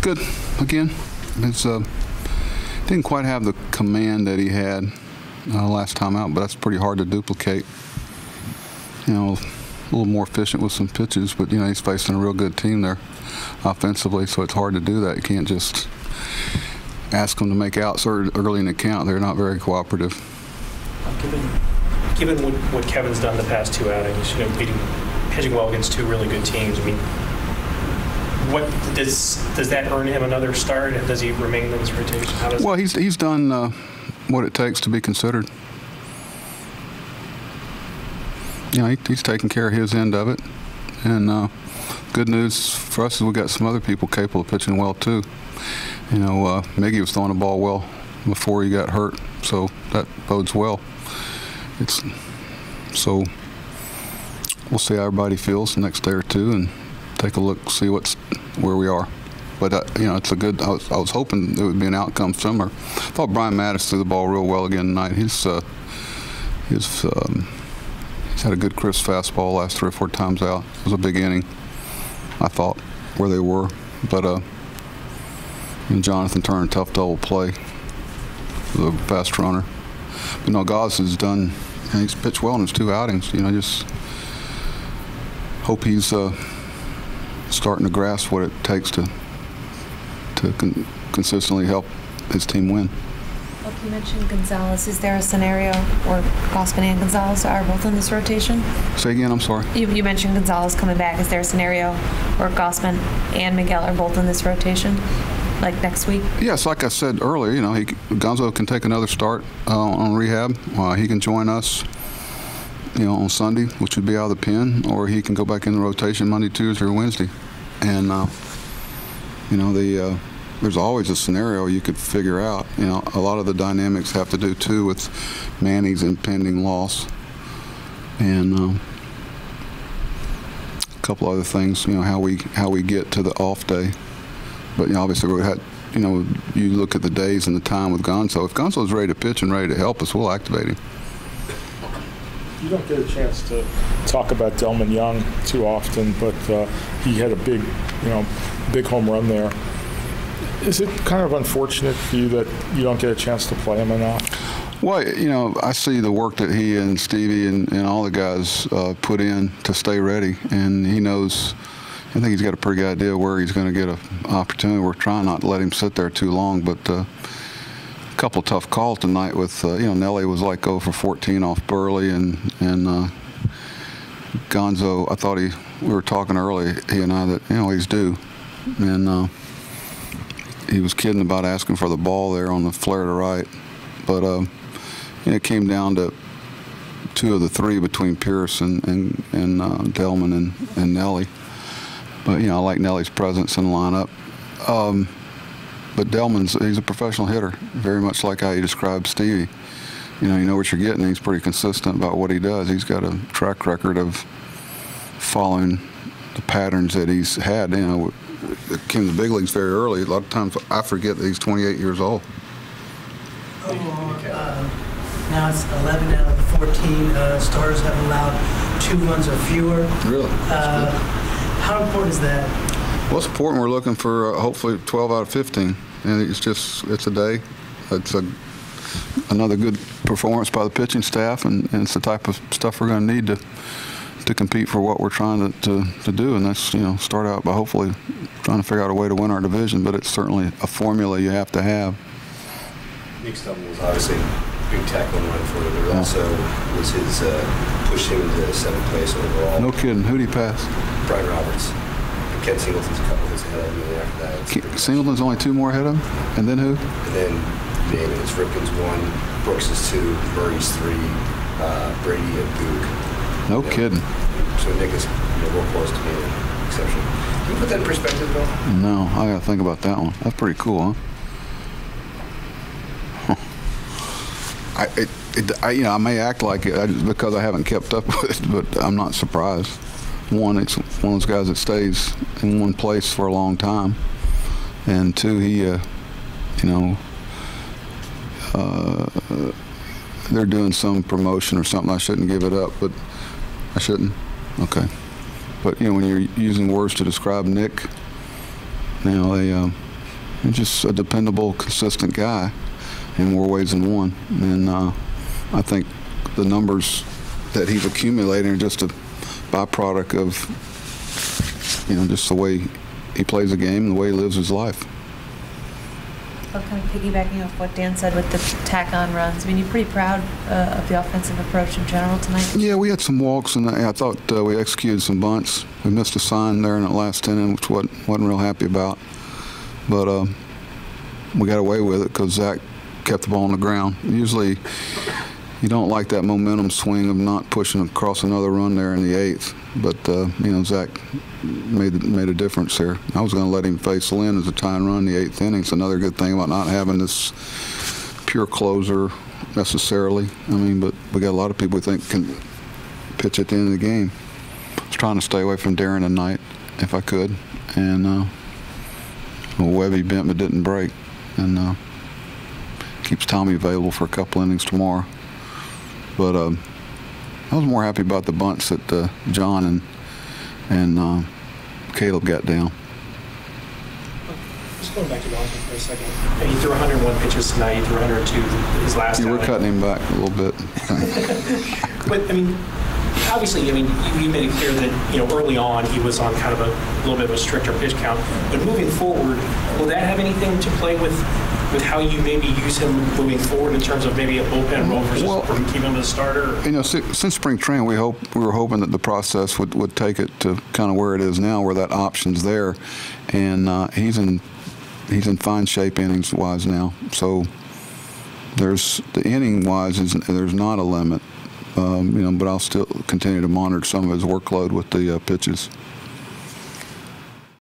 Good. Again, it's didn't quite have the command that he had last time out, but that's pretty hard to duplicate. You know, a little more efficient with some pitches, but you know he's facing a real good team there offensively, so it's hard to do that. You can't just ask them to make outs early in the count. They're not very cooperative. Given what Kevin's done the past two outings, you know, pitching well against two really good teams, I mean, what does that earn him another start, and does he remain in this rotation? Well, he's done what it takes to be considered. You know, he's taking care of his end of it, and good news for us is we got some other people capable of pitching well too. You know, Miggy was throwing the ball well before he got hurt, so that bodes well. So we'll see how everybody feels the next day or two, and take a look, see where we are. But you know, it's a good. I was hoping there would be an outcome similar. I thought Brian Mattis threw the ball real well again tonight. He's had a good crisp fastball last 3 or 4 times out. It was a big inning, I thought, where they were. But and Jonathan Turner, tough double play, the fast runner. But no, Goss has done. He's pitched well in his 2 outings. You know, just hope he's starting to grasp what it takes to consistently help his team win. Look, you mentioned Gonzalez. Is there a scenario where Gausman and Gonzalez are both in this rotation? Say again, I'm sorry. You mentioned Gonzalez coming back. Is there a scenario where Gausman and Miguel are both in this rotation, like next week? Yes, like I said earlier, you know, Gonzo can take another start on rehab. He can join us, you know, on Sunday, which would be out of the pen, or he can go back in the rotation Monday, Tuesday, or Wednesday. And you know, there's always a scenario you could figure out. You know, a lot of the dynamics have to do too with Manny's impending loss, and a couple other things. You know, how we get to the off day. But you know, obviously we had. You know, you look at the days and the time with Gonzo. If Gonzo's ready to pitch and ready to help us, we'll activate him. You don't get a chance to talk about Delman Young too often, but he had a big home run there. Is it kind of unfortunate for you that you don't get a chance to play him enough? Well, you know, I see the work that he and Stevie and all the guys put in to stay ready, and he knows. I think he's got a pretty good idea where he's going to get an opportunity. We're trying not to let him sit there too long, but a couple of tough calls tonight with, you know, Nelly was like 0 for 14 off Burley, and Gonzo, I thought we were talking early, he and I, that, you know, he's due. And he was kidding about asking for the ball there on the flare to right. But you know, it came down to 2 of the 3 between Pierce and Delman and Nelly. But, you know, I like Nelly's presence in the lineup. But he's a professional hitter, very much like how you described Stevie. You know what you're getting. He's pretty consistent about what he does. He's got a track record of following the patterns that he's had. You know, came to the big leagues very early. A lot of times I forget that he's 28 years old. Now it's 11 out of the 14 starters have allowed 2 runs or fewer. Really? How important is that? Well, it's important. We're looking for hopefully 12 out of 15, and it's a day. It's another good performance by the pitching staff, and it's the type of stuff we're going to need to compete for what we're trying to do, and that's, you know, start out by hopefully trying to figure out a way to win our division, but it's certainly a formula you have to have. Nick Stubble was obviously a big tackle and run for him, but also was his pushed him into 7th place overall. No kidding. Who'd he pass? Brian Roberts. Ken Singleton's a couple hits ahead of him, and then after that. Singleton's only 2 more ahead of him? And then who? And then name it. It's Ripken's 1, Brooks is 2, Murray's 3, Brady and Boog. No kidding. So Nick is real close to being exceptional. Can you put that in perspective, Bill? No, I got to think about that one. That's pretty cool, huh? You know, I may act like it because I haven't kept up with it, but I'm not surprised. One, it's one of those guys that stays in one place for a long time, and 2, he, you know, they're doing some promotion or something. I shouldn't give it up, but I shouldn't. Okay, but you know, when you're using words to describe Nick, you know, He's just a dependable, consistent guy in more ways than one. And I think the numbers that he's accumulating are just a byproduct of, just the way he plays the game and the way he lives his life. Well, kind of piggybacking off what Dan said with the tack-on runs, I mean, you're pretty proud of the offensive approach in general tonight? Yeah, we had some walks, and I thought we executed some bunts. We missed a sign there in that last inning, which wasn't real happy about. But we got away with it because Zach kept the ball on the ground. Usually, you don't like that momentum swing of not pushing across another run there in the 8th. But, Zach made a difference there. I was going to let him face Lynn as a tying run in the 8th inning. It's another good thing about not having this pure closer necessarily. But we got a lot of people we think can pitch at the end of the game. I was trying to stay away from Darren tonight if I could. And Webby bent but didn't break. And keeps Tommy available for a couple innings tomorrow. But I was more happy about the bunts that John and Caleb got down. Just going back to Washington for a second. And he threw 101 pitches tonight. He threw 102 his last Yeah, we're outing. cutting him back a little bit. But, obviously, you made it clear that, early on he was on kind of a little bit of a stricter pitch count. But moving forward, will that have anything to play with how you maybe use him moving forward in terms of maybe a bullpen role versus keep him as a starter? Since spring training, we were hoping that the process would take it to kind of where it is now, where that option's there, and he's in fine shape innings-wise now. So there's the inning-wise, there's not a limit, but I'll still continue to monitor some of his workload with the pitches.